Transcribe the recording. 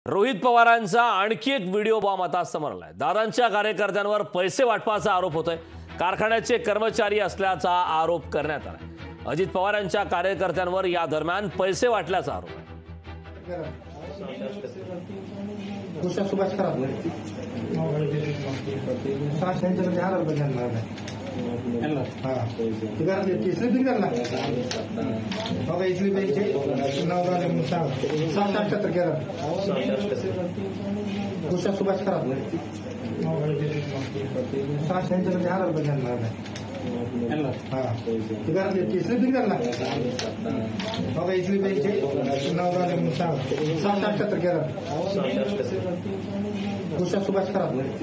रोहित पवारांचा आणखी एक व्हिडिओ बॉम्ब आता समोर आलाय। दादांच्या कार्यकर्त्यांवर पैसे वाटपाचा आरोप होतोय। कारखान्याचे कर्मचारी असल्याचा आरोप करण्यात आला। अजित पवारांच्या कार्यकर्त्यांवर या दरम्यान पैसे वाटल्याचा आरोप आहे। सुभाष खराब सुभाष खराब सुभाष खराब